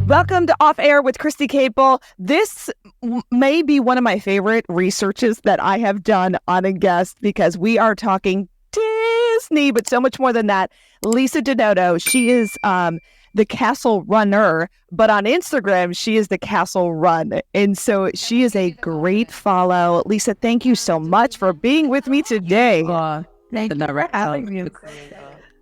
Welcome to Off Air with Christy Capel. This may be one of my favorite researches that I have done on a guest because we are talking Disney, but so much more than that. Lisa Donato, she is the Castle Runner, but on Instagram, she is the Castle Run. And so she is a great follow. Lisa, thank you so much for being with me today. Thank you for having me.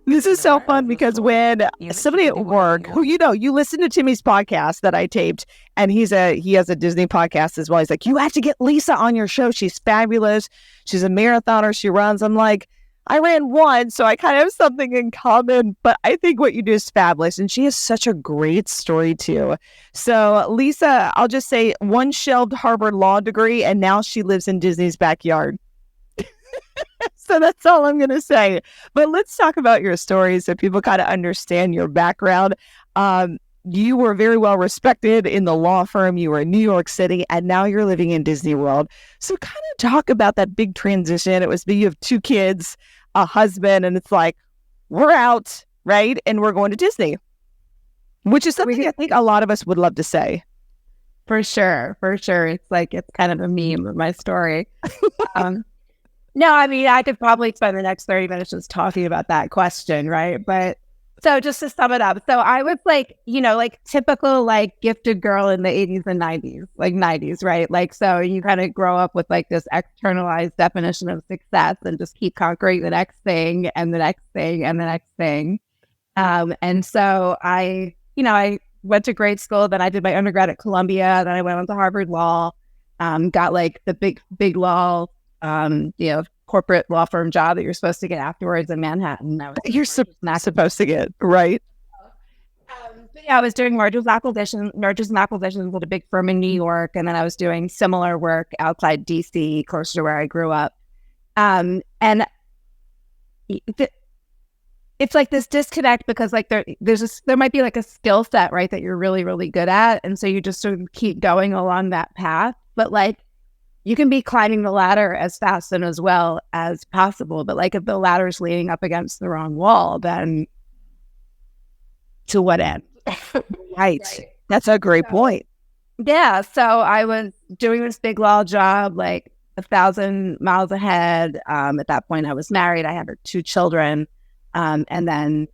This is so fun because when somebody at work who, you listen to Timmy's podcast that I taped, and he has a Disney podcast as well. He's like, you have to get Lisa on your show. She's fabulous. She's a marathoner. She runs. I'm like, I ran one, so I kind of have something in common, but I think what you do is fabulous. And she has such a great story too. So Lisa, I'll just say one shelved Harvard law degree, and now she lives in Disney's backyard. So that's all I'm going to say. But let's talk about your story so people kind of understand your background. You were very well respected in the law firm. You were in New York City, and now you're living in Disney World. So kind of talk about that big transition. It was you have 2 kids, a husband, and it's like, we're out, right? And we're going to Disney, which is something I think a lot of us would love to say. For sure. It's like, it's kind of a meme of my story. No, I mean, I could probably spend the next 30 minutes just talking about that question, right? But so just to sum it up, so I was like, typical, like gifted girl in the 80s and 90s, right? Like, so you kind of grow up with like this externalized definition of success and just keep conquering the next thing and the next thing and the next thing. And so I went to grade school, then I did my undergrad at Columbia, then I went on to Harvard Law, got like the big law, corporate law firm job that you're supposed to get afterwards in Manhattan. You're not supposed to get, right? But yeah, I was doing mergers and acquisitions with a big firm in New York, and then I was doing similar work outside DC, closer to where I grew up. And it's like this disconnect because like there might be like a skill set, right, that you're really, really good at, and so you just sort of keep going along that path, but like you can be climbing the ladder as fast and as well as possible. But like if the ladder's leaning up against the wrong wall, then to what end? Right. That's a great point. Yeah. So I was doing this big law job, like 1,000 miles ahead. At that point I was married. I had 2 children. And then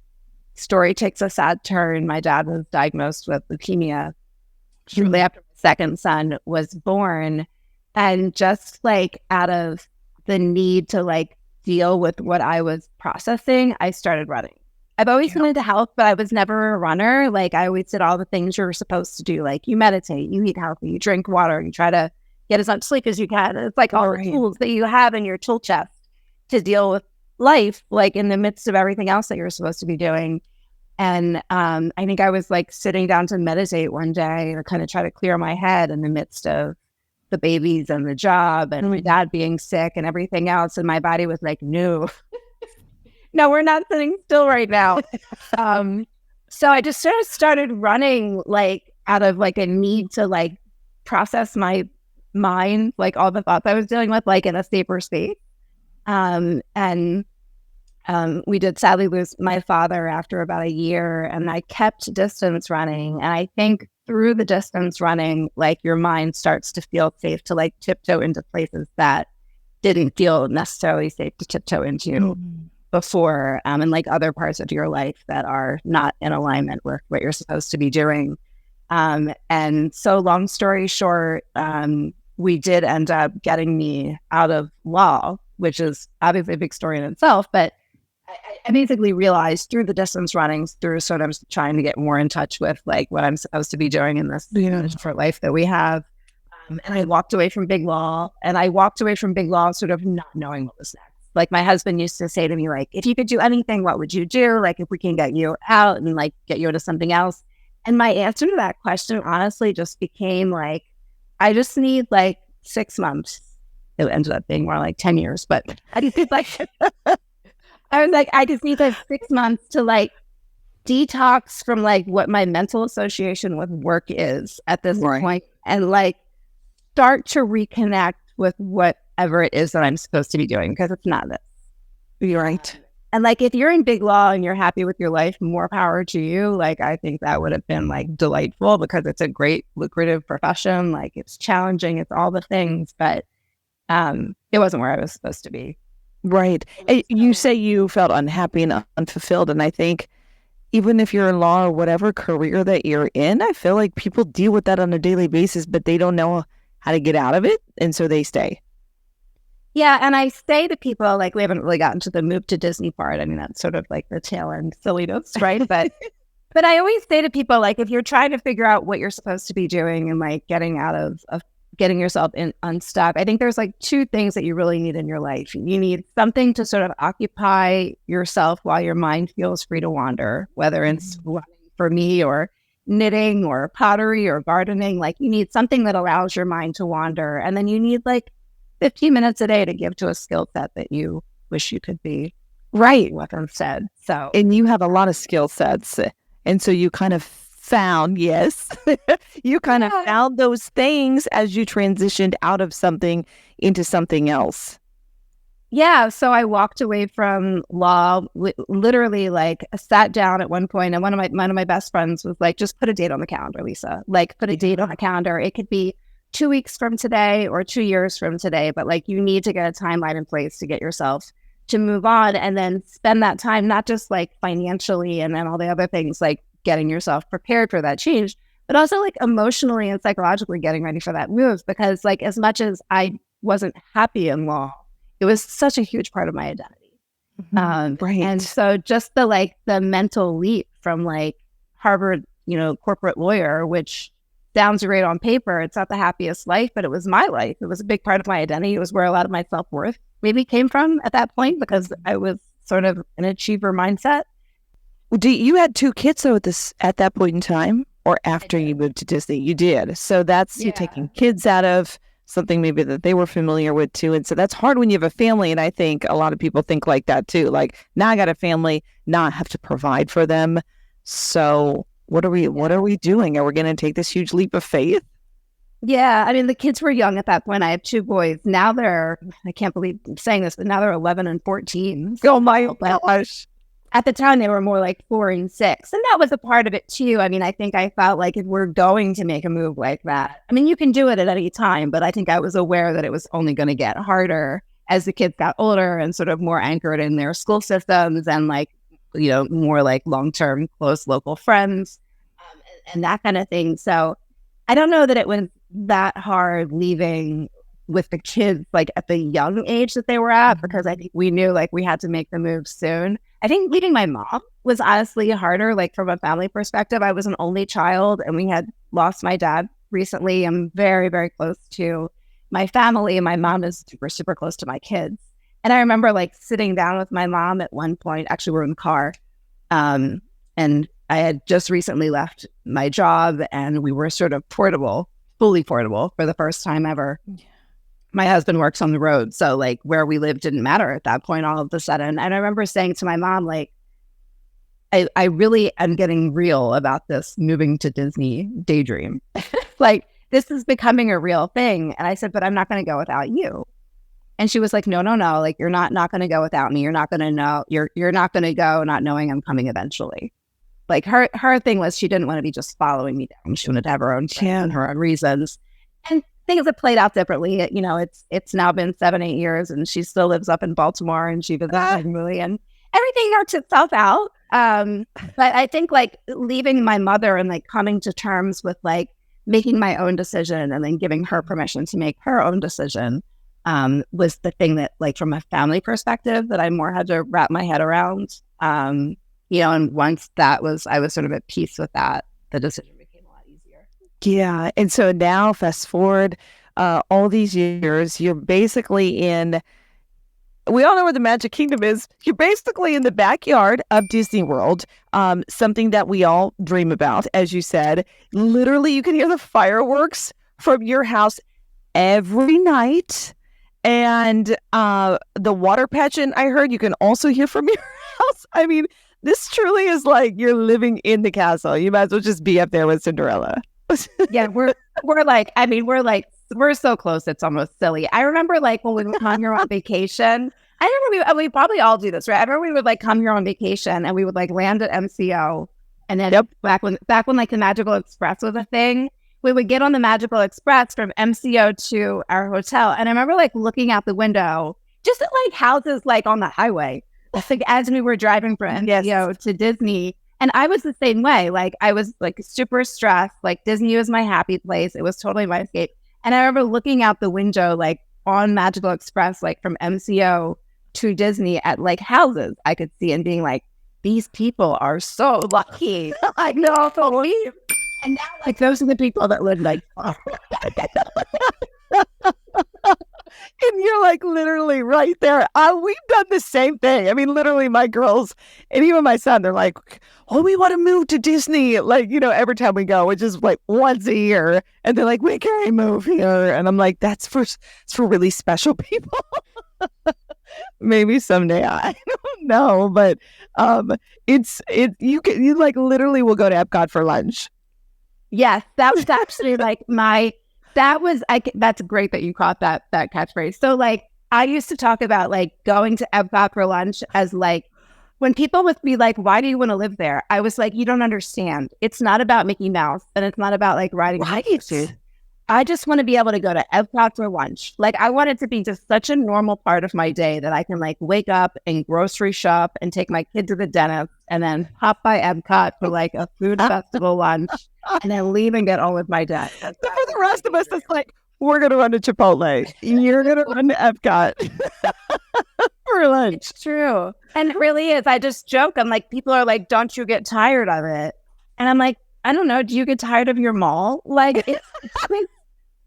story takes a sad turn. My dad was diagnosed with leukemia shortly after my second son was born. And just like out of the need to like deal with what I was processing, I started running. I've always wanted to help, but I was never a runner. Like I always did all the things you're supposed to do. Like you meditate, you eat healthy, you drink water, you try to get as much sleep as you can. It's like all the tools that you have in your tool chest to deal with life, like in the midst of everything else that you're supposed to be doing. And I think I was like sitting down to meditate one day or kind of try to clear my head in the midst of the babies and the job and my dad being sick and everything else. And my body was like, no, we're not sitting still right now. So I just sort of started running like out of like a need to like process my mind, like all the thoughts I was dealing with, like in a safer space. We did sadly lose my father after about a year, and I kept distance running. And I think through the distance running, like your mind starts to feel safe to like tiptoe into places that didn't feel necessarily safe to tiptoe into before, and like other parts of your life that are not in alignment with what you're supposed to be doing. And so long story short, we did end up getting me out of law, which is obviously a big story in itself, but I basically realized through the distance running, through sort of trying to get more in touch with like what I'm supposed to be doing in this short life that we have. And I walked away from big law, sort of not knowing what was next. Like my husband used to say to me, like, if you could do anything, what would you do? Like if we can get you out and like get you into something else. And my answer to that question honestly just became like, I just need like 6 months. It ended up being more like 10 years, but I just did like I was like, I just need like 6 months to like detox from like what my mental association with work is at this point, and like start to reconnect with whatever it is that I'm supposed to be doing, because it's not this. You're right. And like, if you're in big law and you're happy with your life, more power to you. Like, I think that would have been like delightful because it's a great lucrative profession. Like, it's challenging, it's all the things, but it wasn't where I was supposed to be. Right. You say you felt unhappy and unfulfilled. And I think even if you're in law or whatever career that you're in, I feel like people deal with that on a daily basis, but they don't know how to get out of it. And so they stay. Yeah. And I say to people, like, we haven't really gotten to the move to Disney part. I mean, that's sort of like the tail end silliness, right? But I always say to people, like, if you're trying to figure out what you're supposed to be doing and like getting out of getting yourself unstuck, I think there's like two things that you really need in your life. You need something to sort of occupy yourself while your mind feels free to wander, whether it's running for me or knitting or pottery or gardening. Like, you need something that allows your mind to wander. And then you need like 15 minutes a day to give to a skill set that you wish you could be. Right. What I've said. So, and you have a lot of skill sets. And so you kind of found, yes, you kind of found those things as you transitioned out of something into something else. Yeah. So I walked away from law, literally like sat down at one point, and one of my best friends was like, just put a date on the calendar, Lisa, like put a date on the calendar. It could be 2 weeks from today or 2 years from today, but like you need to get a timeline in place to get yourself to move on, and then spend that time, not just like financially and then all the other things, like getting yourself prepared for that change, but also like emotionally and psychologically getting ready for that move. Because like, as much as I wasn't happy in law, it was such a huge part of my identity. Right. And so just the mental leap from like Harvard, corporate lawyer, which sounds great on paper, it's not the happiest life, but it was my life. It was a big part of my identity. It was where a lot of my self-worth maybe came from at that point, because I was sort of an achiever mindset. You had 2 kids though at that point in time, or after you moved to Disney? You did. So that's you taking kids out of something maybe that they were familiar with too. And so that's hard when you have a family. And I think a lot of people think like that too. Like, now I got a family, now I have to provide for them. So what are we doing? Are we going to take this huge leap of faith? Yeah. I mean, the kids were young at that point. I have 2 boys. Now I can't believe I'm saying this, but now they're 11 and 14. Oh my gosh. At the time, they were more like 4 and 6. And that was a part of it too. I mean, I think I felt like if we're going to make a move like that, I mean, you can do it at any time, but I think I was aware that it was only going to get harder as the kids got older and sort of more anchored in their school systems and like, more like long-term close local friends and that kind of thing. So I don't know that it was that hard leaving with the kids like at the young age that they were at, because I think we knew like we had to make the move soon. I think leaving my mom was honestly harder, like from a family perspective. I was an only child and we had lost my dad recently. I'm very, very close to my family, and my mom is super, super close to my kids. And I remember like sitting down with my mom at one point, actually we're in the car, and I had just recently left my job and we were sort of fully portable for the first time ever. Yeah. My husband works on the road, so like where we lived didn't matter at that point all of a sudden. And I remember saying to my mom, like, I really am getting real about this moving to Disney daydream. Like, this is becoming a real thing. And I said, but I'm not going to go without you. And she was like, no, like, you're not going to go without me. You're not going to know. You're not going to go not knowing I'm coming eventually. Like, her thing was she didn't want to be just following me down. She wanted to have her own plans and her own reasons. And things have played out differently. It's now been 7-8 years, and she still lives up in Baltimore, and she visits regularly, and everything works itself out. But I think like leaving my mother and like coming to terms with like making my own decision and then giving her permission to make her own decision was the thing that, like, from a family perspective, that I more had to wrap my head around. And once I was sort of at peace with that, the decision became a lot easier. Yeah. And so now fast forward all these years, you're basically we all know where the Magic Kingdom is. You're basically in the backyard of Disney World, something that we all dream about, as you said. Literally, you can hear the fireworks from your house every night. And the water pageant, I heard, you can also hear from your house. I mean, this truly is like you're living in the castle. You might as well just be up there with Cinderella. Yeah, we're like we're so close. It's almost silly. I remember like when we would come here on vacation. I remember we probably all do this, right? I remember we would like come here on vacation and we would like land at MCO, and then back when like the Magical Express was a thing, we would get on the Magical Express from MCO to our hotel. And I remember like looking out the window, just at like houses like on the highway, like as we were driving from MCO to Disney. And I was the same way. Like I was like super stressed. Like Disney was my happy place. It was totally my escape. And I remember looking out the window, like on Magical Express, like from MCO to Disney at like houses I could see and being like, these people are so lucky. I know. And now like those are the people that live like, and you're like literally right there. We've done the same thing. I mean, literally my girls and even my son, they're like, oh, we want to move to Disney. Like, you know, every time we go, which is like once a year. And they're like, we can't move here. And I'm like, it's for really special people. Maybe someday, I don't know. But you like literally will go to Epcot for lunch. Yes, that was actually like that's great that you caught that catchphrase. So like I used to talk about like going to Epcot for lunch as like when people would be like, why do you want to live there? I was like, you don't understand. It's not about Mickey Mouse and it's not about like riding. Right. I just want to be able to go to Epcot for lunch. Like I want it to be just such a normal part of my day that I can like wake up and grocery shop and take my kid to the dentist and then hop by Epcot for like a food festival lunch and then leave and get on with my day. So for the rest of us, it's like, we're going to run to Chipotle. You're going to run to Epcot for lunch. It's true. And it really is. I just joke. I'm like, people are like, don't you get tired of it? And I'm like, I don't know. Do you get tired of your mall? Like, it's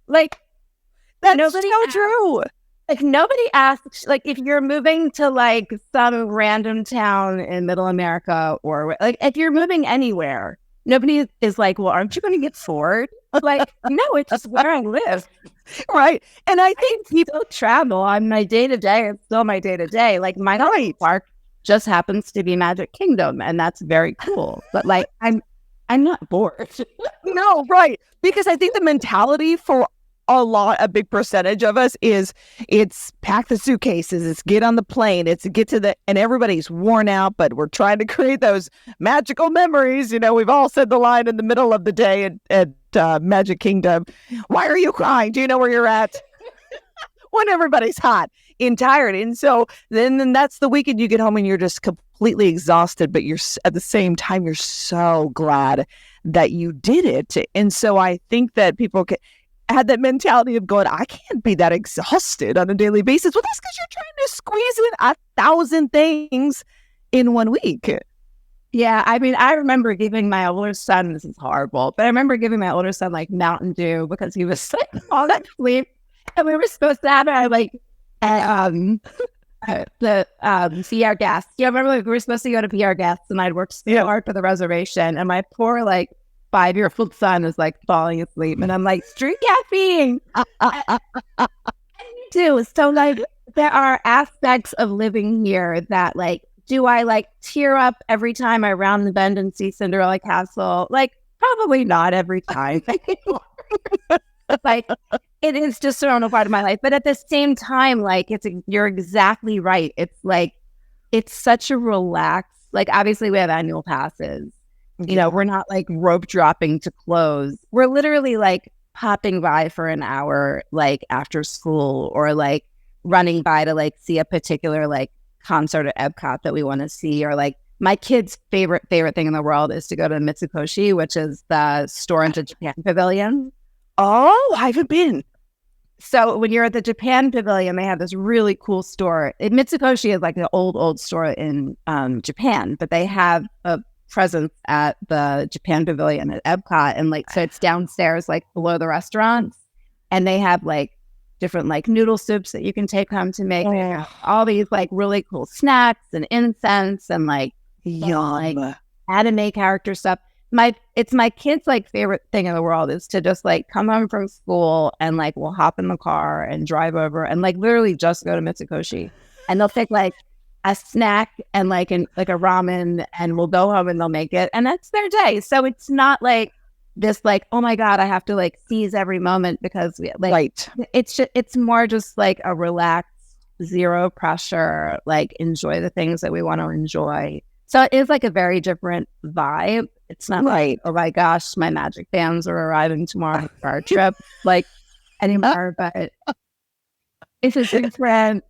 like, that's so true. Like, nobody asks, like, if you're moving to, like, some random town in middle America or, like, if you're moving anywhere, nobody is like, well, aren't you going to get bored? Like, no, it's just where I live. Right. And I think people travel on my day-to-day. It's still my day-to-day. Like, my park just happens to be Magic Kingdom, and that's very cool. But, like, I'm not bored. No, right. Because I think the mentality for a big percentage of us is it's pack the suitcases, it's get on the plane, it's get to and everybody's worn out, but we're trying to create those magical memories. You know, we've all said the line in the middle of the day at Magic Kingdom, why are you crying? Do you know where you're at? When everybody's hot and tired. And so then that's the weekend you get home and you're just completely exhausted, but you're at the same time, you're so glad that you did it. And so I think that people had that mentality of going, I can't be that exhausted on a daily basis. Well, that's because you're trying to squeeze in 1,000 things in 1 week. Yeah, I mean, I remember giving my older son, this is horrible, but I remember giving my older son like Mountain Dew because he was like all that sleep. And we were supposed to have it like the PR guests. Yeah, I remember like, we were supposed to go to PR guests and I'd worked so hard for the reservation. And my poor like 5-year-old son is like falling asleep. And I'm like, drink caffeine. And you do. So like there are aspects of living here that like, do I like tear up every time I round the bend and see Cinderella Castle? Like probably not every time. Like it is just a normal part of my life. But at the same time, like you're exactly right. It's like, it's such a relaxed, like obviously we have annual passes. You know, we're not like rope dropping to close. We're literally like popping by for an hour, like after school or like running by to like see a particular like concert at Epcot that we want to see. Or like my kid's favorite thing in the world is to go to Mitsukoshi, which is the store in the Japan Pavilion. Oh, I haven't been. So when you're at the Japan Pavilion, they have this really cool store. Mitsukoshi is like the old store in Japan, but they have a presence at the Japan Pavilion at Epcot. And like, so it's downstairs, like below the restaurants. And they have like different like noodle soups that you can take home to make all these like really cool snacks and incense and like, like anime character stuff. It's my kid's like favorite thing in the world is to just like come home from school and like we'll hop in the car and drive over and like literally just go to Mitsukoshi and they'll take like a snack and like a ramen and we'll go home and they'll make it and that's their day. So it's not like this like, oh my God, I have to like seize every moment because we, like, Right. it's more just like a relaxed, zero pressure, like enjoy the things that we want to enjoy. So it is like a very different vibe. It's not Right. like, oh my gosh, my magic bands are arriving tomorrow for our trip, like anymore, but it's a different,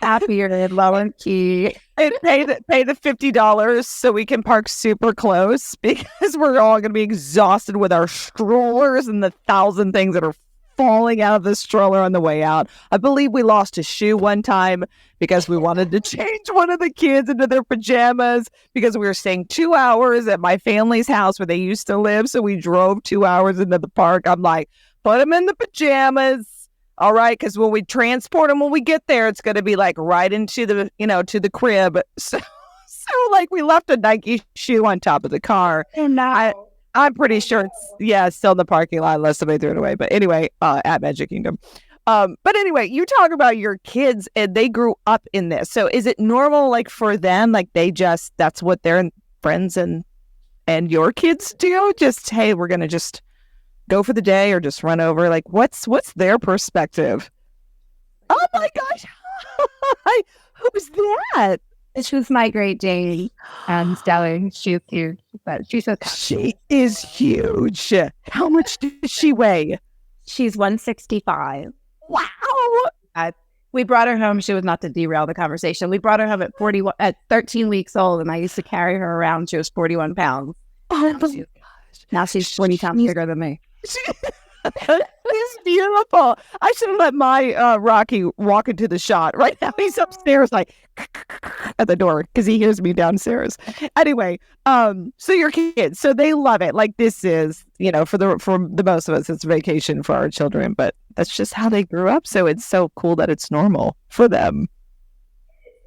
happier, lower key. And pay the $50 so we can park super close because we're all going to be exhausted with our strollers and the 1,000 things that are falling out of the stroller on the way out. I believe we lost a shoe one time because we wanted to change one of the kids into their pajamas because we were staying 2 hours at my family's house where they used to live. So we drove 2 hours into the park. I'm like, put them in the pajamas. All right, because when we transport them, when we get there, it's going to be like right into the, to the crib. So like we left a Nike shoe on top of the car. And now I'm pretty sure it's still in the parking lot unless somebody threw it away. But anyway, at Magic Kingdom. But anyway, you talk about your kids and they grew up in this. So is it normal, like for them, like that's what their friends and your kids do? Just, hey, we're going to just go for the day or just run over? Like what's their perspective? Oh my gosh. Who's that? She was my Great Dane, and Stelling. She's huge, but she's so She is huge. How much does she weigh? She's 165. Wow. We brought her home. She was, not to derail the conversation, we brought her home at 13 weeks old, and I used to carry her around. She was 41 pounds. Oh my gosh. Now she's 20 times bigger than me. It's beautiful. I should have let my Rocky walk into the shot. Right now he's upstairs like at the door because he hears me downstairs. Anyway, so your kids, so they love it. Like this is, for the most of us, it's vacation for our children, but that's just how they grew up. So it's so cool that it's normal for them.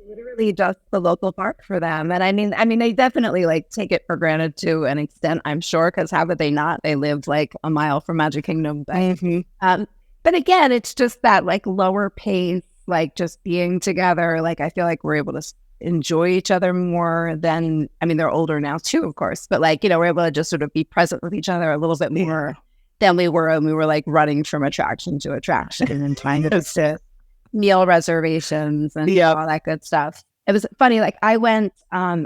Literally just the local park for them. And I mean, they definitely like take it for granted to an extent, I'm sure, because how could they not? They lived like a mile from Magic Kingdom. But again, it's just that like lower pace, like just being together. Like I feel like we're able to enjoy each other more than, I mean, they're older now too, of course, but like, we're able to just sort of be present with each other a little bit more than we were when we were like running from attraction to attraction and trying to just meal reservations and all that good stuff. It was funny. Like I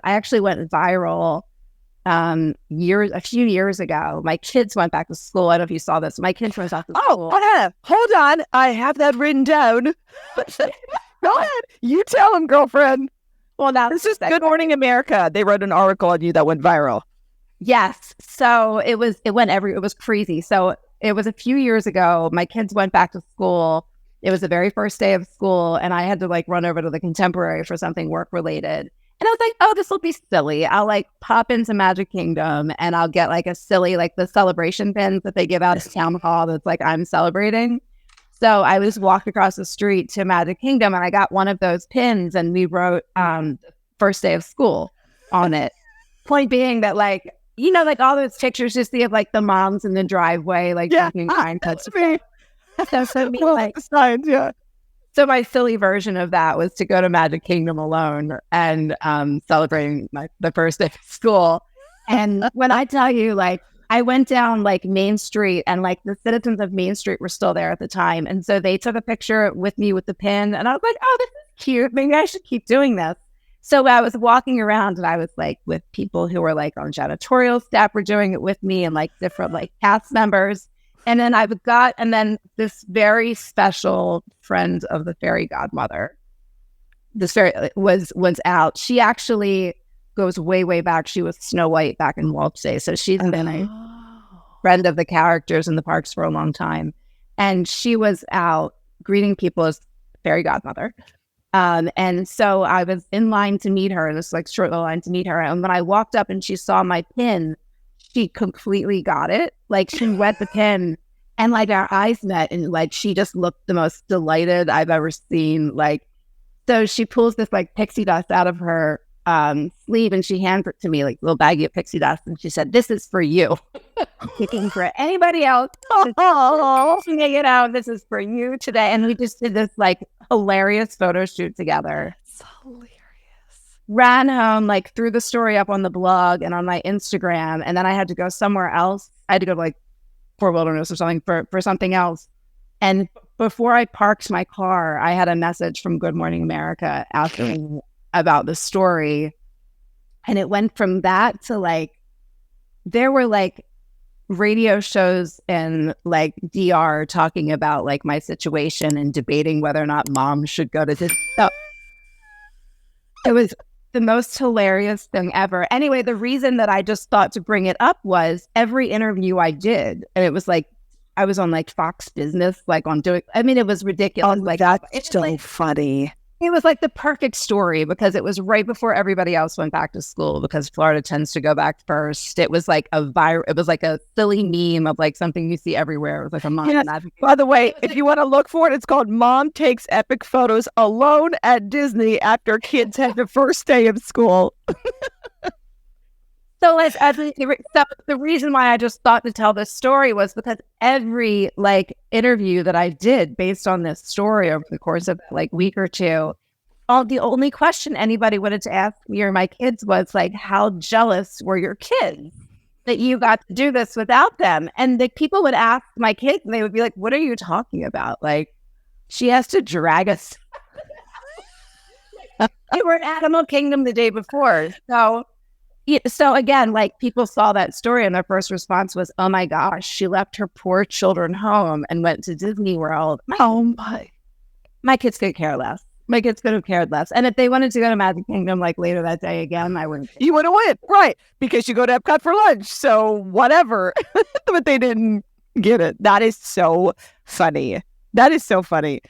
actually went viral a few years ago. My kids went back to school. I don't know if you saw this. My kids went back to school. Hold on. I have that written down. Go ahead. You tell them, girlfriend. Well, now this is Good Morning America. They wrote an article on you that went viral. Yes. So it was crazy. So it was a few years ago. My kids went back to school. It was the very first day of school, and I had to like run over to the Contemporary for something work related. And I was like, oh, this will be silly. I'll like pop into Magic Kingdom and I'll get like a silly, like the celebration pins that they give out at town hall that's like, I'm celebrating. So I was walked across the street to Magic Kingdom and I got one of those pins and we wrote first day of school on it. Point being that like, like all those pictures just see of like the moms in the driveway, like drinking wine. That's me. So me, like, signs, yeah. So my silly version of that was to go to Magic Kingdom alone and celebrating the first day of school. And when I tell you, like, I went down like Main Street and like the citizens of Main Street were still there at the time. And so they took a picture with me with the pin and I was like, oh, this is cute. Maybe I should keep doing this. So I was walking around and I was like with people who were like on janitorial staff were doing it with me and like different like cast members. And then this very special friend of the fairy godmother, this fairy was out. She actually goes way, way back. She was Snow White back in Walt's Day. So she's been a friend of the characters in the parks for a long time. And she was out greeting people as fairy godmother. And so I was in line to meet her, this like short little line to meet her. And when I walked up and she saw my pin, she completely got it. Like she read the pin and like our eyes met and like she just looked the most delighted I've ever seen. Like, so she pulls this like pixie dust out of her sleeve and she hands it to me, like a little baggie of pixie dust. And she said, this is for you. Picking for anybody else. This is for you today. And we just did this like hilarious photo shoot together. It's hilarious. Ran home, like threw the story up on the blog and on my Instagram. And then I had to go somewhere else. I had to go to like for wilderness or something for something else. And before I parked my car, I had a message from Good Morning America asking about the story. And it went from that to like, there were like radio shows in like DR talking about like my situation and debating whether or not mom should go to this. So it was the most hilarious thing ever. Anyway, the reason that I just thought to bring it up was every interview I did, and it was like, I was on like Fox Business, like on doing, I mean, it was ridiculous. Oh, like that's so funny. It was like the perfect story because it was right before everybody else went back to school because Florida tends to go back first. It was like it was like a silly meme of like something you see everywhere. It was like a mom. Yes. By the way, if you want to look for it, it's called Mom Takes Epic Photos Alone at Disney After Kids Had the First Day of School. So the reason why I just thought to tell this story was because every like interview that I did based on this story over the course of like week or two, the only question anybody wanted to ask me or my kids was like, how jealous were your kids that you got to do this without them? And the people would ask my kids and they would be like, what are you talking about? Like, she has to drag us. They were in Animal Kingdom the day before. So again, like people saw that story and their first response was, oh my gosh, she left her poor children home and went to Disney World. My kids could care less. My kids could have cared less. And if they wanted to go to Magic Kingdom like later that day again, I wouldn't. You would have went, right? Because you go to Epcot for lunch. So whatever. But they didn't get it. That is so funny. That is so funny.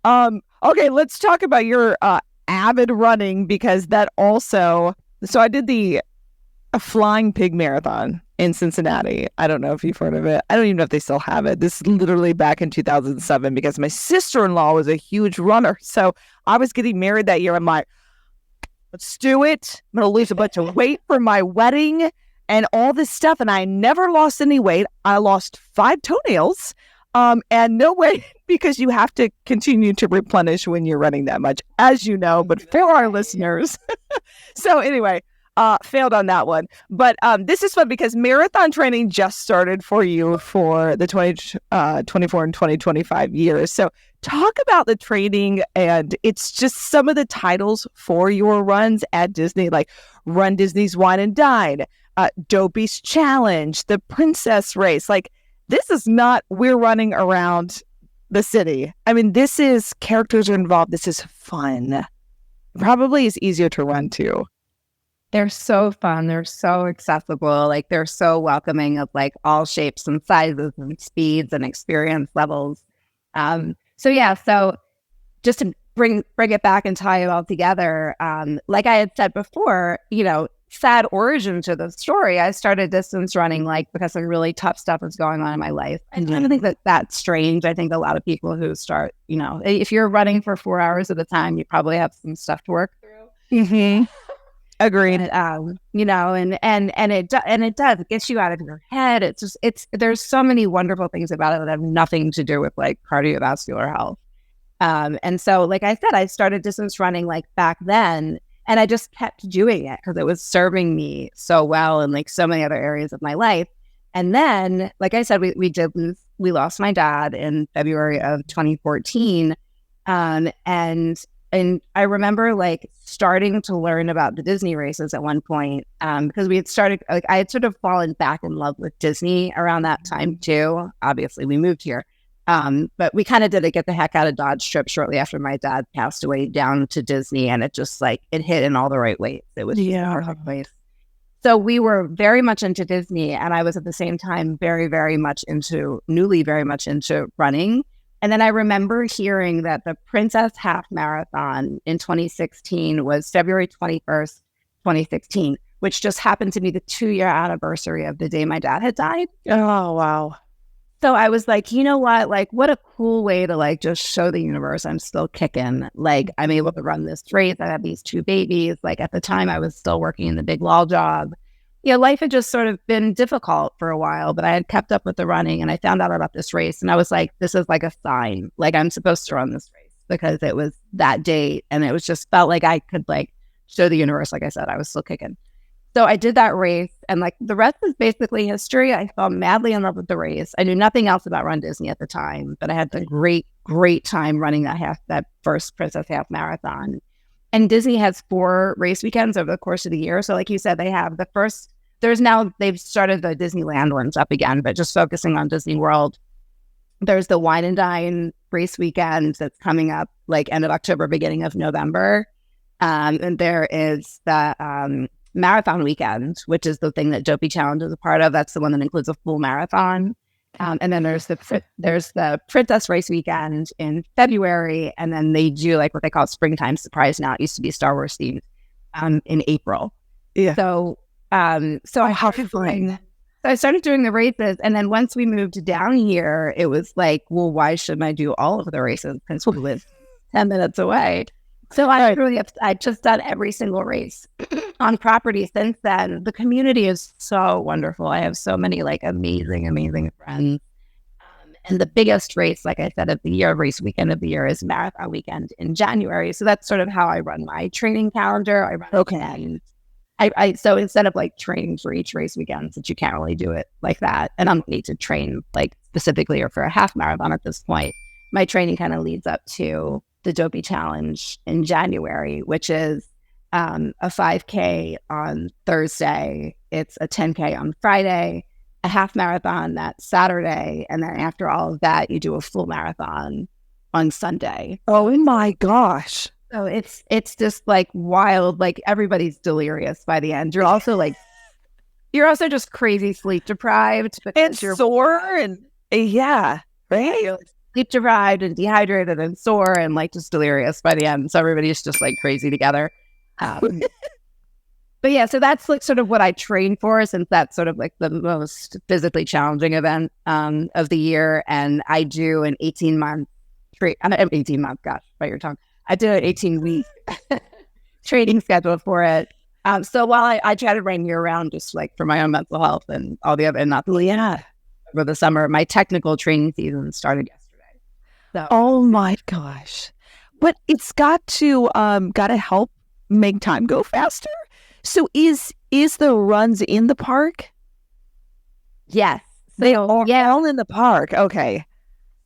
Okay, let's talk about your avid running because that also. So I did a Flying Pig Marathon in Cincinnati. I don't know if you've heard of it. I don't even know if they still have it. This is literally back in 2007 because my sister-in-law was a huge runner. So I was getting married that year. I'm like, let's do it. I'm going to lose a bunch of weight for my wedding and all this stuff. And I never lost any weight. I lost 5 toenails and no weight because you have to continue to replenish when you're running that much, as you know, but for our listeners. So anyway, failed on that one. But this is fun because marathon training just started for you for the 2024 and 2025 years. So talk about the training, and it's just some of the titles for your runs at Disney, like Run Disney's Wine and Dine, Dopey's Challenge, the Princess Race. Like, this is not we're running around the city. I mean, this is characters are involved. This is fun. Probably is easier to run too. They're so fun. They're so accessible. Like they're so welcoming of like all shapes and sizes and speeds and experience levels. So just to bring it back and tie it all together, like I had said before, sad origin to the story. I started distance running like because some really tough stuff was going on in my life. And I don't think that's strange. I think a lot of people who start, if you're running for 4 hours at a time, you probably have some stuff to work through. Mm-hmm. Agreed. And it does. It gets you out of your head. There's so many wonderful things about it that have nothing to do with like cardiovascular health. And so, like I said, I started distance running like back then, and I just kept doing it because it was serving me so well in like so many other areas of my life. And then, like I said, we lost my dad in February of 2014, and I remember like starting to learn about the Disney races at one point because we had started, like I had sort of fallen back in love with Disney around that time too. Obviously, we moved here. But we kind of did a get the heck out of Dodge trip shortly after my dad passed away down to Disney. And it just like, it hit in all the right ways. It was the perfect place. So we were very much into Disney. And I was at the same time very, very much into running. And then I remember hearing that the Princess Half Marathon in 2016 was February 21st, 2016, which just happened to be the 2-year anniversary of the day my dad had died. Oh, wow. So I was like, you know what? Like, what a cool way to like just show the universe I'm still kicking. Like, I'm able to run this race. I have these 2 babies. Like at the time I was still working in the big law job. Life had just sort of been difficult for a while, but I had kept up with the running and I found out about this race and I was like, this is like a sign. Like I'm supposed to run this race because it was that date and it was just felt like I could like show the universe. Like I said, I was still kicking. So I did that race, and like the rest is basically history. I fell madly in love with the race. I knew nothing else about Run Disney at the time, but I had a great time running that first Princess Half Marathon. And Disney has 4 race weekends over the course of the year. So like you said, they have the first, they've started the Disneyland ones up again, but just focusing on Disney World. There's the Wine and Dine race weekend that's coming up like end of October, beginning of November. And there is the marathon weekend, which is the thing that Dopey Challenge is a part of. That's the one that includes a full marathon. And then there's the Princess Race weekend in February, and then they do like what they call springtime surprise. Now it used to be Star Wars themed in April. Yeah. So I started doing the races, and then once we moved down here, it was like, well, why shouldn't I do all of the races since we live 10 minutes away? So I just done every single race on property since then. The community is so wonderful. I have so many like amazing friends. And the biggest race, like I said, of the year, race weekend of the year is marathon weekend in January. So that's sort of how I run my training calendar. I run so instead of like training for each race weekend, since you can't really do it like that, and I don't need to train like specifically or for a half marathon at this point, my training kind of leads up to the Dopey Challenge in January, which is a 5K on Thursday. It's a 10K on Friday, a half marathon that Saturday, and then after all of that, you do a full marathon on Sunday. Oh my gosh. So it's just like wild, like everybody's delirious by the end. You're also just crazy sleep deprived. And you're sore and yeah, right? You're sleep deprived and dehydrated and sore and like just delirious by the end. So everybody's just like crazy together. But yeah, so that's like sort of what I train for, since that's sort of like the most physically challenging event of the year. And I do an 18-month gosh, bite your tongue. I did an 18-week training schedule for it. So while I try to run year round, just like for my own mental health and all the other, and not over the summer, my technical training season started yesterday. So, oh my gosh, but it's got to help make time go faster. So is the runs in the park? Yes, they are all in the park. Okay.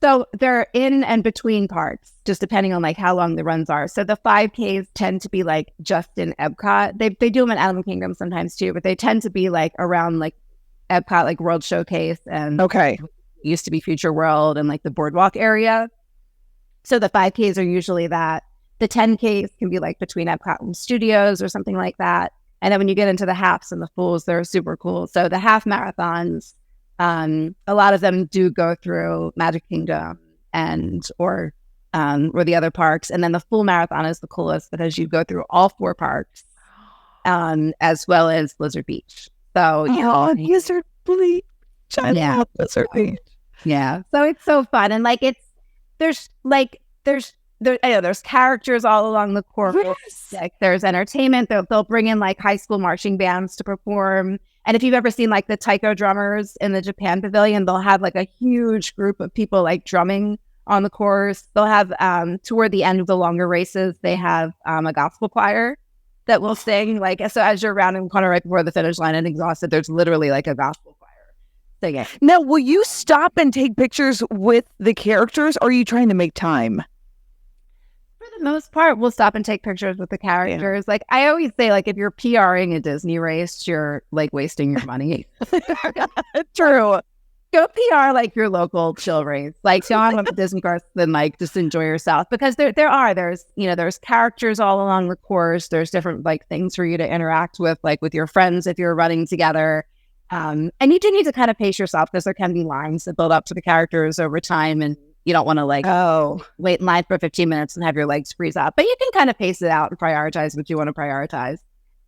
So they're in and between parks, just depending on like how long the runs are. So the 5Ks tend to be like just in Epcot. They do them in Animal Kingdom sometimes too, but they tend to be like around like Epcot, like World Showcase and used to be Future World and like the Boardwalk area. So the 5Ks are usually that. The 10Ks can be like between Epcot and Studios or something like that. And then when you get into the halves and the fulls, they're super cool. So the half marathons, a lot of them do go through Magic Kingdom or the other parks. And then the full marathon is the coolest because you go through all 4 parks, as well as Blizzard Beach. So Blizzard Beach. I love Blizzard Beach. Yeah. So it's so fun. And like there's characters all along the course. Yes. Like there's entertainment. They'll bring in like high school marching bands to perform. And if you've ever seen like the taiko drummers in the Japan Pavilion, they'll have like a huge group of people like drumming on the course. They'll have toward the end of the longer races, they have a gospel choir that will sing. Like, so as you're rounding the corner right before the finish line and exhausted, there's literally like a gospel choir singing. Now, will you stop and take pictures with the characters, or are you trying to make time? For the most part, we'll stop and take pictures with the characters. Yeah. Like I always say, like if you're PRing a Disney race, you're like wasting your money. True. Go PR like your local chill race. Like don't have a Disney course, then like just enjoy yourself, because there's characters all along the course. There's different like things for you to interact with, like with your friends if you're running together. And you do need to kind of pace yourself because there can be lines that build up to the characters over time, and you don't want to like wait in line for 15 minutes and have your legs freeze up. But you can kind of pace it out and prioritize what you want to prioritize.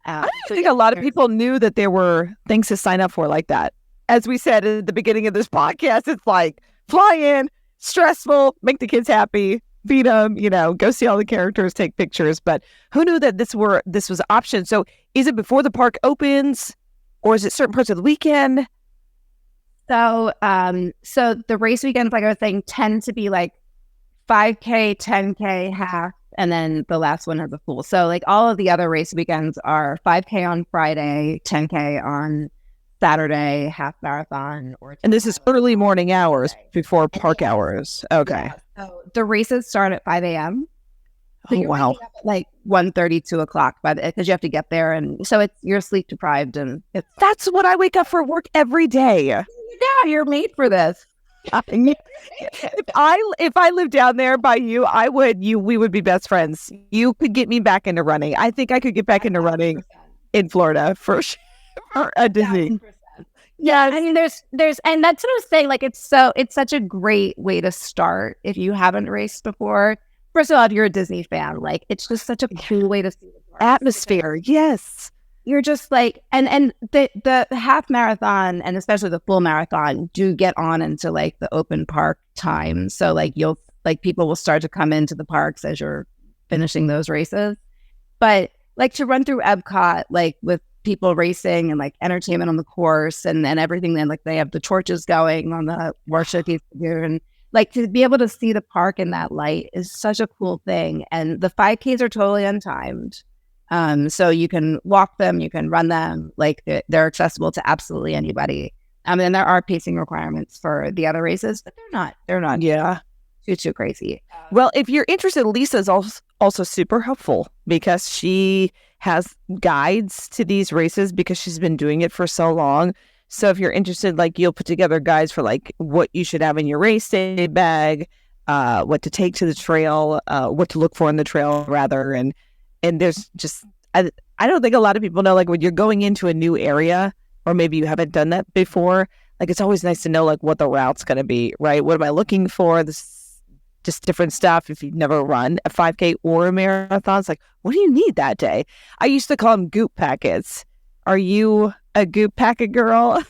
I think a lot of people knew that there were things to sign up for like that. As we said at the beginning of this podcast, it's like fly in, stressful, make the kids happy, feed them, go see all the characters, take pictures. But who knew that this was an option? So is it before the park opens, or is it certain parts of the weekend? So the race weekends, like I was saying, tend to be like 5K, 10K, half, and then the last one has a pool. So like all of the other race weekends are 5K on Friday, 10K on Saturday, half marathon. And this is early morning hours before park hours. Okay. Yeah. So the races start at 5 a.m. So Oh, wow. Up at like 1:30, 2 o'clock because you have to get there. And so you're sleep deprived. And that's what I wake up for work every day. Yeah, you're made for this. If I lived down there by you, we would be best friends. You could get me back into running. I think I could get back into running in Florida for sure. A Disney. Yeah, I mean, there's, and that's what I was saying. Like, it's such a great way to start if you haven't raced before. First of all, if you're a Disney fan, like, it's just such a cool way to see the atmosphere. Yes, you're just like, and the half marathon and especially the full marathon do get on into like the open park time. So like people will start to come into the parks as you're finishing those races. But like to run through Epcot, like with people racing and like entertainment on the course and everything, then like they have the torches going on the worship and like to be able to see the park in that light is such a cool thing. And the 5Ks are totally untimed. So you can walk them, you can run them, like they're accessible to absolutely anybody. And there are pacing requirements for the other races, but they're not too crazy. Well, if you're interested, Lisa's also super helpful because she has guides to these races because she's been doing it for so long. So if you're interested, like you'll put together guides for like what you should have in your race day bag, what to take to the trail, what to look for in the trail rather. And there's just, I don't think a lot of people know, like when you're going into a new area or maybe you haven't done that before, like it's always nice to know like what the route's going to be, right? What am I looking for? This just different stuff. If you've never run a 5K or a marathon, it's like, what do you need that day? I used to call them goop packets. Are you a goop packet girl?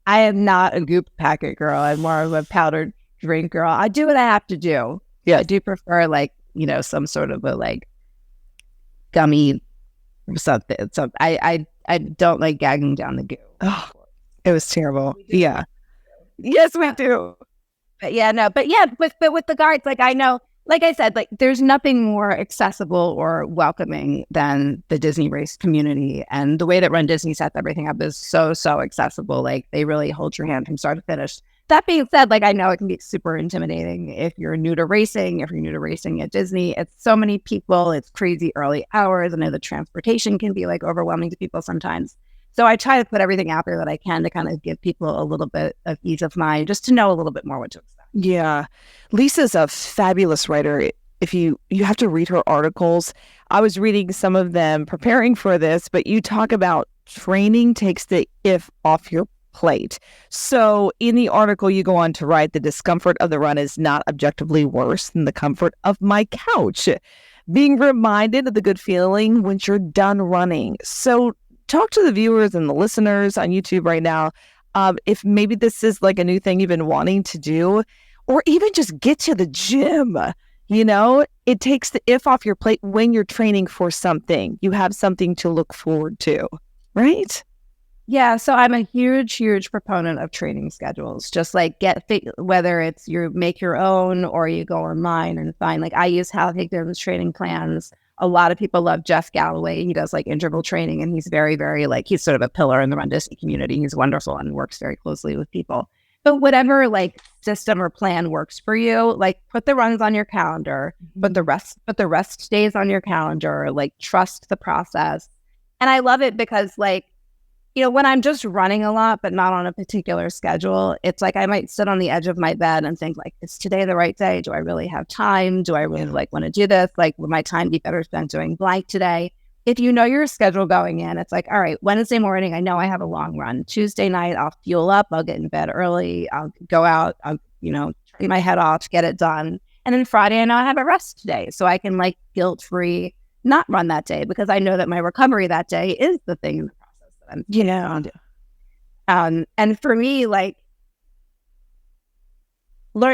I am not a goop packet girl. I'm more of a powdered drink girl. I do what I have to do. Yeah, I do prefer like, some sort of a like gummy or something. So I don't like gagging down the goo. Oh, it was terrible. Yeah. Yes, we do. But with the guards, like I know, like I said, like there's nothing more accessible or welcoming than the Disney race community. And the way that Run Disney sets everything up is so accessible. Like they really hold your hand from start to finish. That being said, like I know it can be super intimidating if you're new to racing, at Disney. It's so many people, it's crazy early hours. I know the transportation can be like overwhelming to people sometimes. So I try to put everything out there that I can to kind of give people a little bit of ease of mind, just to know a little bit more what to expect. Yeah. Lisa's a fabulous writer. If you have to read her articles. I was reading some of them preparing for this, but you talk about training takes the if off your plate. So in the article, you go on to write the discomfort of the run is not objectively worse than the comfort of my couch. Being reminded of the good feeling when you're done running. So talk to the viewers and the listeners on YouTube right now. If maybe this is like a new thing you've been wanting to do, or even just get to the gym, it takes the if off your plate when you're training for something. You have something to look forward to, right? Yeah, so I'm a huge proponent of training schedules. Just like whether it's you make your own or you go online and find, like I use Hal Higdon's training plans. A lot of people love Jeff Galloway. He does like interval training and he's very, very like, he's sort of a pillar in the Run Disney community. He's wonderful and works very closely with people. But whatever like system or plan works for you, like put the runs on your calendar, put the rest days on your calendar, like trust the process. And I love it because like, when I'm just running a lot, but not on a particular schedule, it's like I might sit on the edge of my bed and think like, is today the right day? Do I really have time? Do I really want to do this? Like, would my time be better spent doing blank today? If you know your schedule going in, it's like, all right, Wednesday morning, I know I have a long run. Tuesday night, I'll fuel up. I'll get in bed early. I'll go out. I'll, turn my head off, get it done. And then Friday, I know I have a rest day. So I can like guilt-free not run that day because I know that my recovery that day is the thing in the process that I'm and for me, like,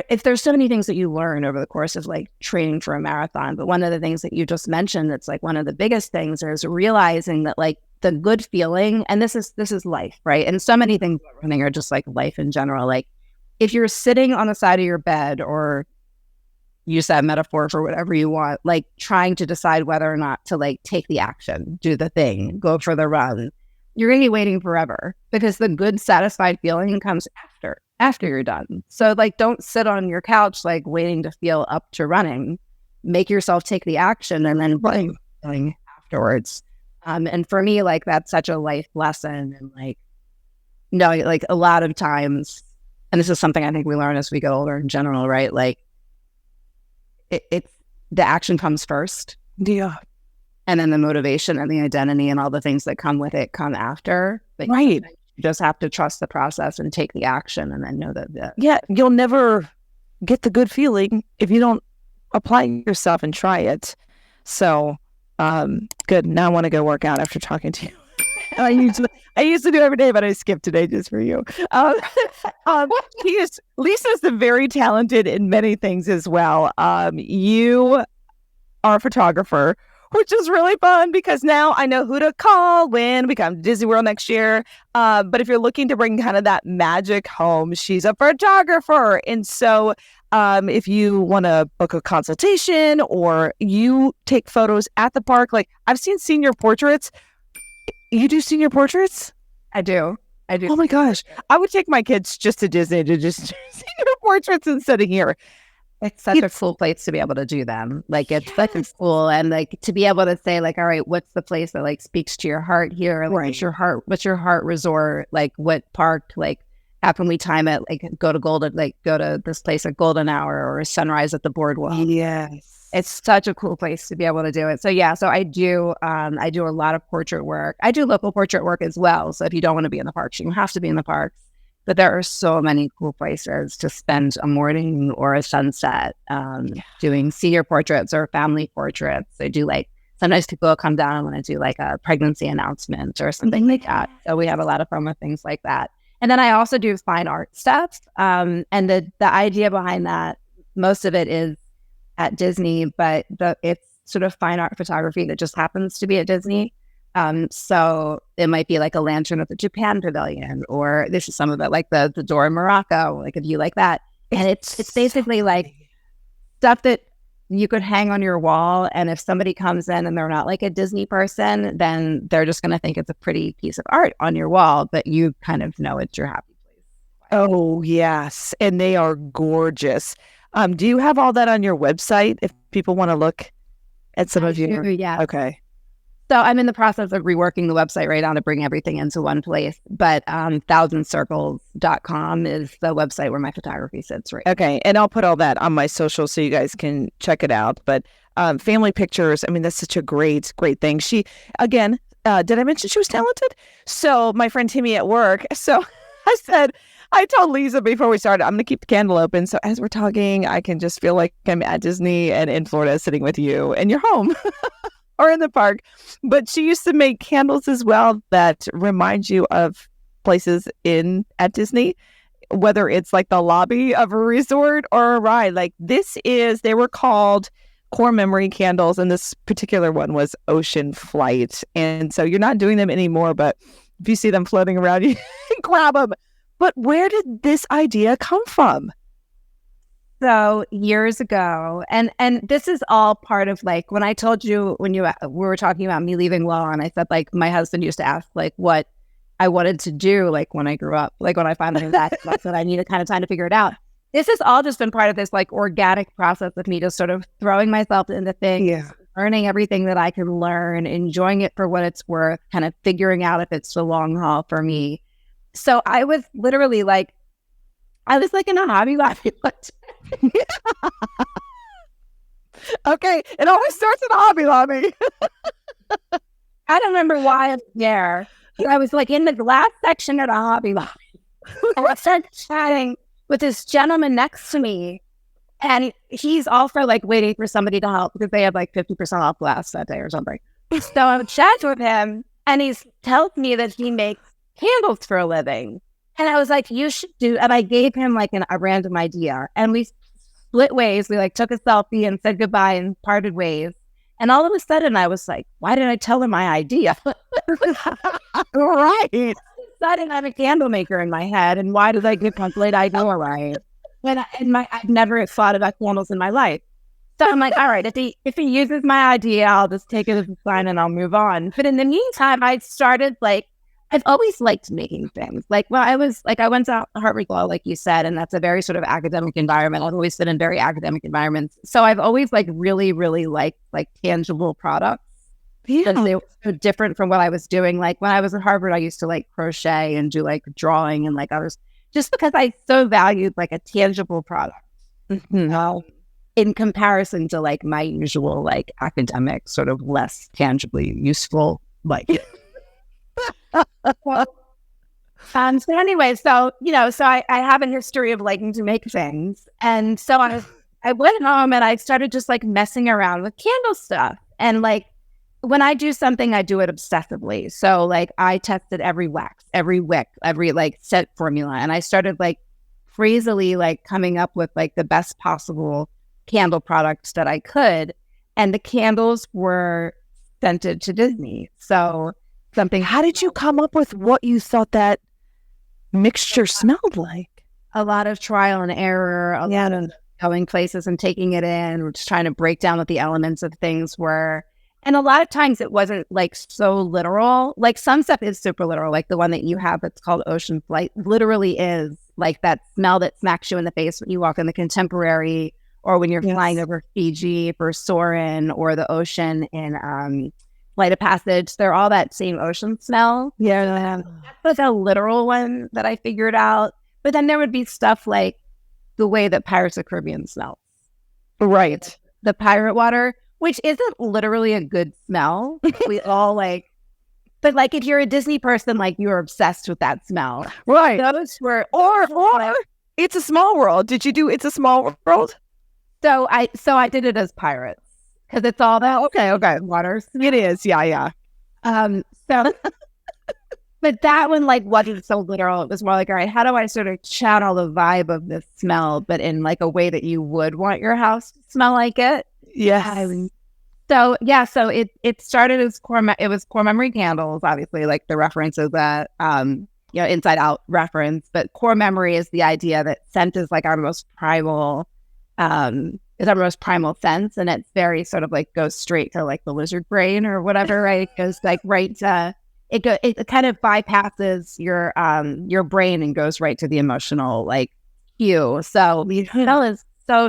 if there's so many things that you learn over the course of like training for a marathon, but one of the things that you just mentioned, that's like one of the biggest things is realizing that like the good feeling, and this is life, right? And so many things about running are just like life in general. Like if you're sitting on the side of your bed or use that metaphor for whatever you want, like trying to decide whether or not to like take the action, do the thing, go for the run, you're going to be waiting forever because the good, satisfied feeling comes after you're done. So like, don't sit on your couch, like waiting to feel up to running. Make yourself take the action and then running afterwards. And for me, like, that's such a life lesson. And like, no, like a lot of times, and this is something I think we learn as we get older in general, right? Like it's the action comes first. Yeah. And then the motivation and the identity and all the things that come with it come after. But right. You just have to trust the process and take the action and then know that. Yeah. You'll never get the good feeling if you don't apply yourself and try it. So, good. Now I want to go work out after talking to you. I used to do every day, but I skipped today just for you. Lisa's very talented in many things as well. You are a photographer, which is really fun because now I know who to call when we come to Disney World next year. But if you're looking to bring kind of that magic home, she's a photographer. And so if you want to book a consultation or you take photos at the park, like I've seen senior portraits. You do senior portraits? I do. Oh my gosh. I would take my kids just to Disney to just do senior portraits instead of here. It's such a cool place to be able to do them. Like it's such a cool, and like to be able to say like, all right, what's the place that like speaks to your heart here? Like, right. What's your heart resort? Like what park? Like how can we time it? Like go to this place at golden hour or a sunrise at the boardwalk. Yes. It's such a cool place to be able to do it. So yeah, so I do a lot of portrait work. I do local portrait work as well. So if you don't want to be in the parks, you don't have to be in the parks. But there are so many cool places to spend a morning or a sunset doing senior portraits or family portraits. I do like, sometimes people come down and want to do like a pregnancy announcement or something like that. So we have a lot of fun with things like that. And then I also do fine art stuff. And the idea behind that, most of it is at Disney, but it's sort of fine art photography that just happens to be at Disney. So it might be like a lantern at the Japan Pavilion, or this is some of it like the door in Morocco, like a view like that. And it's basically like stuff that you could hang on your wall. And if somebody comes in and they're not like a Disney person, then they're just going to think it's a pretty piece of art on your wall, but you kind of know it's your happy place. Oh, yes. And they are gorgeous. Do you have all that on your website if people want to look at some of your... Yeah. Okay. So I'm in the process of reworking the website right now to bring everything into one place. But thousandcircles.com is the website where my photography sits right now. Okay. And I'll put all that on my social so you guys can check it out. But family pictures, I mean, that's such a great thing. She, again, did I mention she was talented? So my friend Timmy at work, so I told Lisa before we started, I'm going to keep the candle open. So as we're talking, I can just feel like I'm at Disney and in Florida sitting with you and you're home or in the park. But she used to make candles as well that remind you of places at Disney, whether it's like the lobby of a resort or a ride. Like they were called core memory candles. And this particular one was Ocean Flight. And so you're not doing them anymore, but if you see them floating around, you grab them. But where did this idea come from? So years ago, and this is all part of like when I told you we were talking about me leaving law, and I said like my husband used to ask like what I wanted to do like when I grew up, like when I finally knew that, I said I needed kind of time to figure it out. This has all just been part of this like organic process of me just sort of throwing myself into things, learning everything that I can learn, enjoying it for what it's worth, kind of figuring out if it's the long haul for me. So I was literally like, in a Hobby Lobby. Okay, it always starts in a Hobby Lobby. I don't remember why I was there. I was like in the glass section at a Hobby Lobby. And I started chatting with this gentleman next to me. And he's also like waiting for somebody to help because they had like 50% off glass that day or something. So I'm chatting with him and he tells me that he makes candles for a living. And I was like, you should do, and I gave him like a random idea and we split ways. We like took a selfie and said goodbye and parted ways. And all of a sudden I was like, why did I tell him my idea? Right. I didn't have a candle maker in my head. And why did I get complete idea right? I've never thought about candles in my life. So I'm like, all right, if he uses my idea, I'll just take it as a sign and I'll move on. But in the meantime, I started I've always liked making things. Like, well, I went to Harvard Law, like you said, and that's a very sort of academic environment. I've always been in very academic environments. So I've always really, really liked tangible products. Because they were so different from what I was doing. Like when I was at Harvard, I used to crochet and do drawing and others, just because I so valued a tangible product. Mm-hmm. In comparison to my usual academic sort of less tangibly useful so anyway, so I have a history of liking to make things, and so I went home and I started just messing around with candle stuff, and when I do something, I do it obsessively. So I tested every wax, every wick, every scent formula, and I started crazily coming up with the best possible candle products that I could, and the candles were scented to Disney. So how did you come up with what you thought that mixture smelled like? A lot of trial and error, a lot of going places and taking it in, or just trying to break down what the elements of things were. And a lot of times it wasn't so literal. Some stuff is super literal, like the one that you have that's called Ocean Flight literally is that smell that smacks you in the face when you walk in the Contemporary, or when you're flying over Fiji for Soarin', or the ocean in Flight of Passage. They're all that same ocean smell. Yeah. That's a literal one that I figured out. But then there would be stuff like the way that Pirates of the Caribbean smells. Right. The pirate water, which isn't literally a good smell. We all but if you're a Disney person, you're obsessed with that smell. Right. Those were, or It's a Small World. Did you do It's a Small World? So I did it as pirates, because it's all that okay waters. It is, yeah. So but that one wasn't so literal. It was more all right, how do I sort of channel the vibe of this smell, but in a way that you would want your house to smell like it? Yes. So it started as it was core memory candles, obviously, the references that Inside Out reference, but core memory is the idea that scent is our most primal sense, and it's very sort of goes straight to the lizard brain or whatever, right? It goes right to it kind of bypasses your brain and goes right to the emotional cue. So the smell is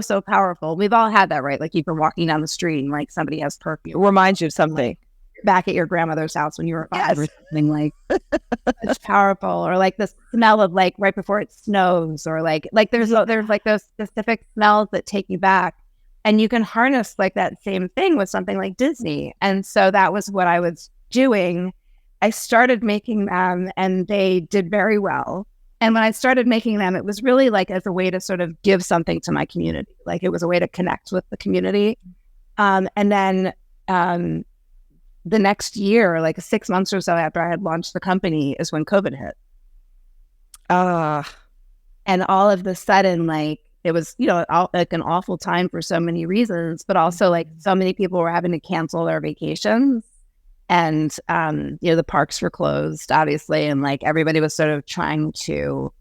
so powerful. We've all had that, right? You were walking down the street and somebody has perfume. It reminds you of something. Back at your grandmother's house when you were 5 or something, it's powerful. Or the smell of right before it snows, or there's those specific smells that take you back, and you can harness that same thing with something like Disney. And so that was what I was doing. I started making them, and they did very well. And when I started making them, it was really as a way to sort of give something to my community. It was a way to connect with the community. And then the next year, 6 months or so after I had launched the company, is when COVID hit. And all of the sudden, it was, an awful time for so many reasons, but also so many people were having to cancel their vacations. And, the parks were closed, obviously. And everybody was sort of trying to,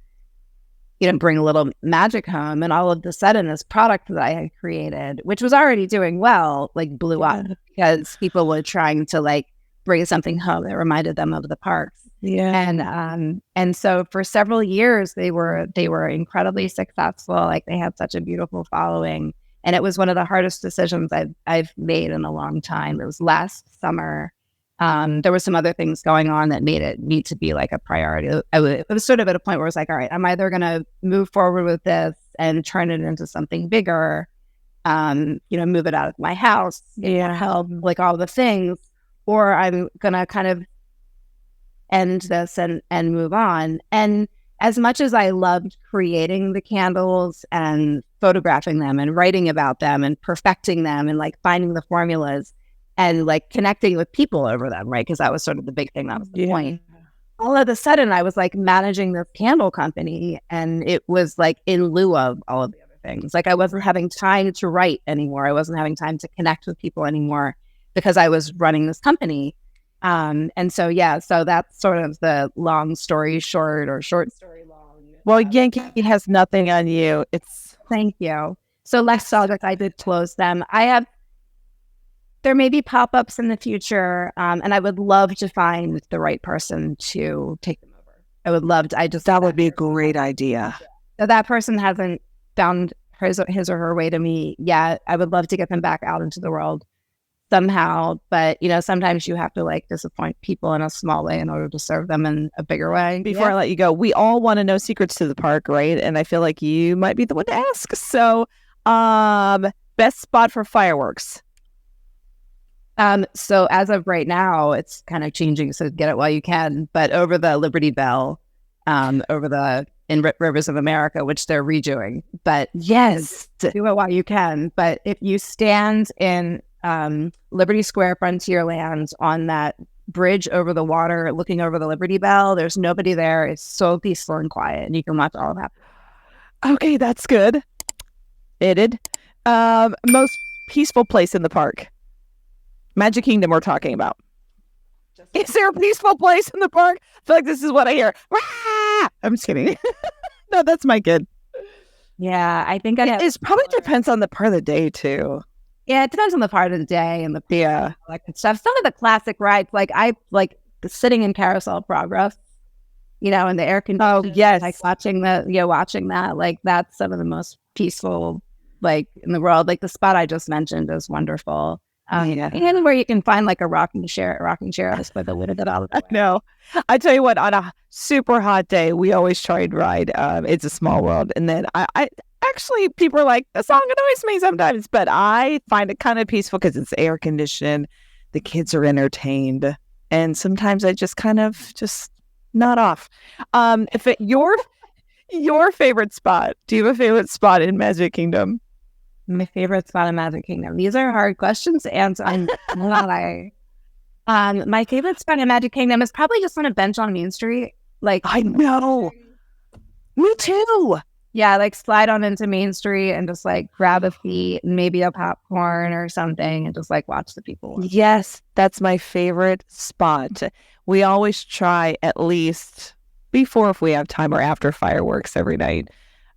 bring a little magic home. And all of a sudden, this product that I had created, which was already doing well, blew up, because people were trying to bring something home that reminded them of the parks. Yeah. And so for several years, they were incredibly successful. They had such a beautiful following. And it was one of the hardest decisions I've made in a long time. It was last summer. There were some other things going on that made it need to be a priority. It was sort of at a point where it's all right, I'm either going to move forward with this and turn it into something bigger, move it out of my house, help, all the things, or I'm going to kind of end this and move on. And as much as I loved creating the candles and photographing them and writing about them and perfecting them and finding the formulas, and connecting with people over them, right? Because that was sort of the big thing. That was the point. All of a sudden, I was managing this candle company, and it was in lieu of all of the other things. I wasn't having time to write anymore. I wasn't having time to connect with people anymore because I was running this company. And so that's sort of the long story short, or short story long. Well, Yankee has nothing on you. Thank you. So less projects, I did close them. There may be pop-ups in the future, and I would love to find the right person to take them over. I would love to. That would be a great idea. So that person hasn't found his or her way to me yet. I would love to get them back out into the world somehow. But, sometimes you have to disappoint people in a small way in order to serve them in a bigger way. Before I let you go, we all want to know secrets to the park, right? And I feel like you might be the one to ask. So, best spot for fireworks. So as of right now, it's kind of changing. So get it while you can. But over the Liberty Bell, in Rivers of America, which they're redoing. But yes, do it while you can. But if you stand in Liberty Square, Frontierland, on that bridge over the water, looking over the Liberty Bell, there's nobody there. It's so peaceful and quiet, and you can watch all of that. Okay, that's good. Most peaceful place in the park. Magic Kingdom we're talking about. Is there a peaceful place in the park? I feel like this is what I hear. I'm just kidding. No, that's my kid. Yeah, I think it probably depends on the part of the day too. Yeah, it depends on the part of the day and the stuff. Some of the classic rides, I sitting in Carousel Progress, in the air conditioning. Oh yes, watching that. That's some of the most peaceful in the world. The spot I just mentioned is wonderful. And where you can find a rocking chair, just by the lid of it all. No, I tell you what, on a super hot day, we always try and ride It's a Small World. And then I actually, people are like, the song annoys me sometimes, but I find it kind of peaceful because it's air conditioned. The kids are entertained. And sometimes I just kind of nod off. Your favorite spot, do you have a favorite spot in Magic Kingdom? My favorite spot in Magic Kingdom. These are hard questions to answer. My favorite spot in Magic Kingdom is probably just on a bench on Main Street. I know. Me too. Yeah, slide on into Main Street and just grab a seat and maybe a popcorn or something and just watch the people. Yes, that's my favorite spot. We always try at least before, if we have time, or after fireworks every night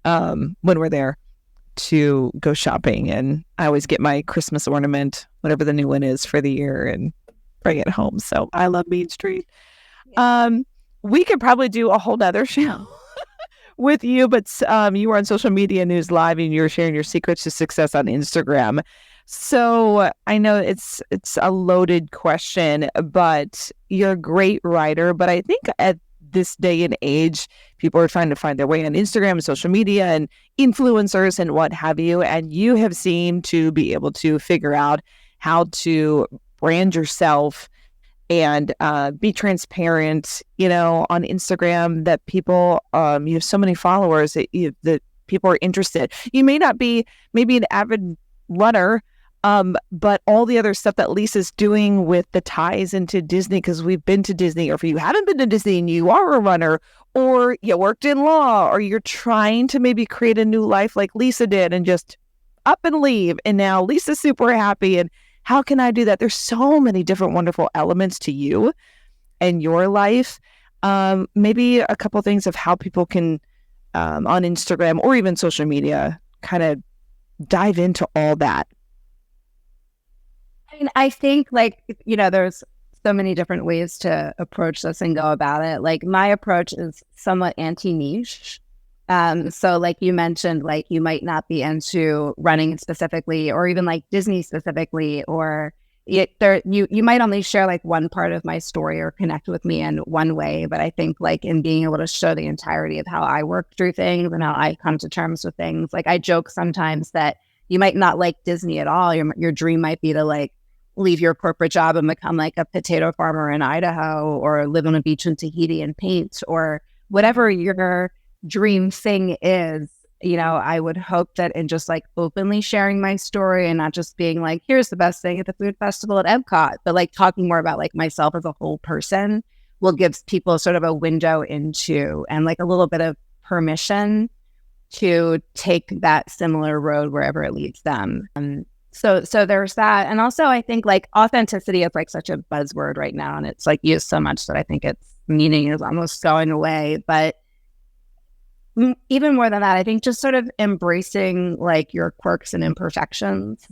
when we're there, to go shopping. And I always get my Christmas ornament, whatever the new one is for the year, and bring it home. So I love Main Street. We could probably do a whole nother show with you, but you were on Social Media News Live and you're sharing your secrets to success on Instagram. So I know it's a loaded question, but you're a great writer. But I think at this day and age, people are trying to find their way on Instagram and social media and influencers and what have you. And you have seemed to be able to figure out how to brand yourself and be transparent, on Instagram, that people, you have so many followers that people are interested. You may not be maybe an avid runner, but all the other stuff that Lisa's doing with the ties into Disney, because we've been to Disney, or if you haven't been to Disney and you are a runner, or you worked in law, or you're trying to maybe create a new life like Lisa did and just up and leave. And now Lisa's super happy. And how can I do that? There's so many different wonderful elements to you and your life. Maybe a couple things of how people can, on Instagram or even social media, kind of dive into all that. I think there's so many different ways to approach this and go about it. My approach is somewhat anti-niche. So you mentioned, you might not be into running specifically, or even Disney specifically, or you might only share one part of my story or connect with me in one way. But I think in being able to show the entirety of how I work through things and how I come to terms with things. I joke sometimes that you might not like Disney at all. Your dream might be to leave your corporate job and become a potato farmer in Idaho, or live on a beach in Tahiti and paint, or whatever your dream thing is. I would hope that in just openly sharing my story and not just being here's the best thing at the food festival at Epcot, but talking more about myself as a whole person will give people sort of a window into, and a little bit of permission to take that similar road wherever it leads them. So there's that. And also I think authenticity is such a buzzword right now, and it's used so much that I think its meaning is almost going away. But even more than that, I think just sort of embracing like your quirks and imperfections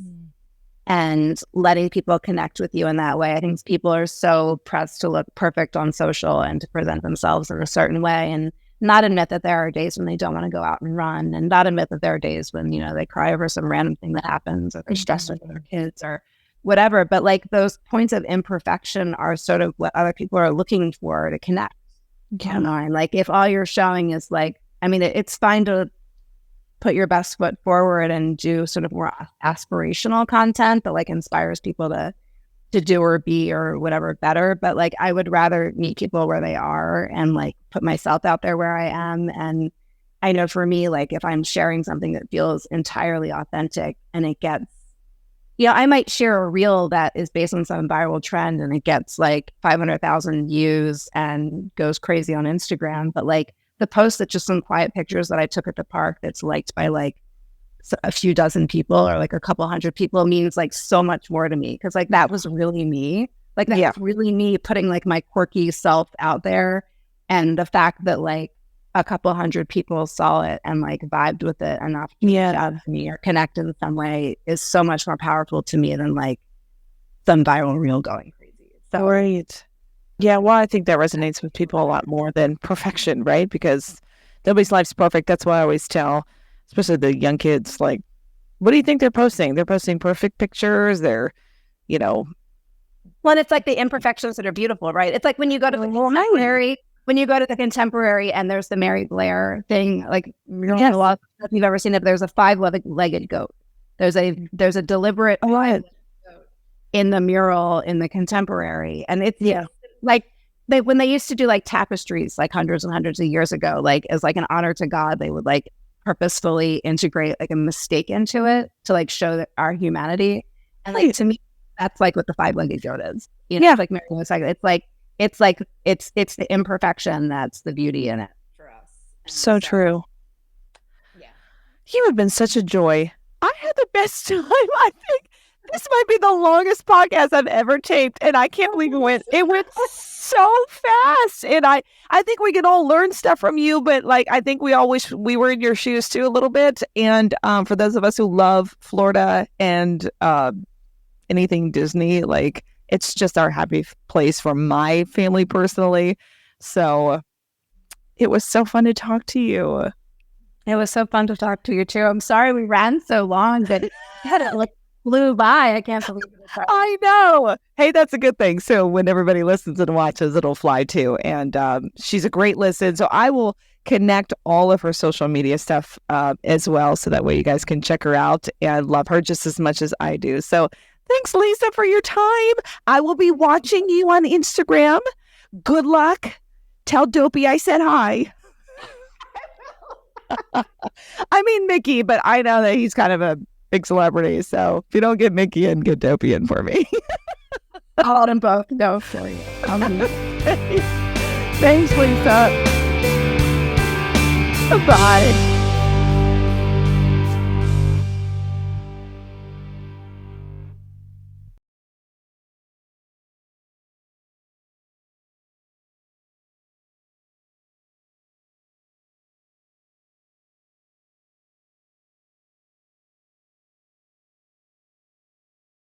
and letting people connect with you in that way. I think people are so pressed to look perfect on social and to present themselves in a certain way, and not admit that there are days when they don't want to go out and run, and not admit that there are days when, you know, they cry over some random thing that happens, or they're stressed with their kids or whatever. But like those points of imperfection are sort of what other people are looking for to connect. And like if all you're showing is like, I mean, it's fine to put your best foot forward and do sort of more aspirational content that like inspires people to do or be or whatever better. But like, I would rather meet people where they are and like put myself out there where I am. And I know for me, like if I'm sharing something that feels entirely authentic and it gets, you know, I might share a reel that is based on some viral trend and it gets like 500,000 views and goes crazy on Instagram. But like the post that's just some quiet pictures that I took at the park that's liked by like a few dozen people or like a couple hundred people means like so much more to me, because like that was really me. Like that was really me putting like my quirky self out there, and the fact that like a couple hundred people saw it and like vibed with it enough to reach out to me or connect in some way is so much more powerful to me than like some viral reel going crazy. So right. Yeah, well, I think that resonates with people a lot more than perfection, right? Because nobody's life's perfect. That's why I always tell, especially the young kids, like, what do you think they're posting? They're posting perfect pictures. They're, you know. Well, it's like the imperfections that are beautiful, right? It's like when you go to the contemporary, and there's the Mary Blair thing, like, if you've ever seen it, there's a 5-legged goat. There's a deliberate goat in the mural in the contemporary. And it's like when they used to do like tapestries, like hundreds and hundreds of years ago, like as like an honor to God, they would like purposefully integrate like a mistake into it to like show that our humanity. And like to me, that's like what the 5-legged goat is. You know, like Mary was like, it's the imperfection that's the beauty in it for us. So true. Yeah, you have been such a joy. I had the best time. I think this might be the longest podcast I've ever taped, and I can't believe it went so fast. And I think we can all learn stuff from you, but like I think we all wish we were in your shoes too a little bit. And for those of us who love Florida and anything Disney, like it's just our happy place for my family personally. So it was so fun to talk to you. It was so fun to talk to you too. I'm sorry we ran so long, but it like flew by. I can't believe it. I know. Hey, that's a good thing. So when everybody listens and watches, it'll fly too. And she's a great listen. So I will connect all of her social media stuff as well. So that way you guys can check her out and love her just as much as I do. So thanks, Lisa, for your time. I will be watching you on Instagram. Good luck. Tell Dopey I said hi. I mean Mickey, but I know that he's kind of a big celebrity. So if you don't get Mickey in, get Dopey in for me. I'll let them both go for you. Thanks, Lisa. Bye.